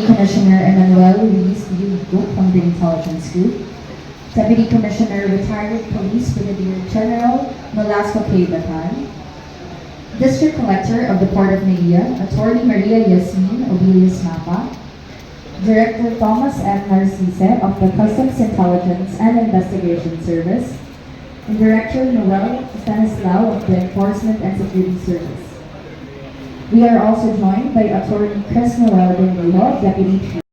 Deputy Commissioner Emmanuel Luis Diego from the Intelligence Group, Deputy Commissioner Retired Police Brigadier General Nolasco K. Batan, District Collector of the Port of Naiya, Attorney Maria Yasmin Obilius Mapa, Director Thomas M. Narcisse of the Customs Intelligence and Investigation Service, and Director Noel Stanislao of the Enforcement and Security Service. We are also joined by Attorney Chris Noel Dingolo, Deputy Chief.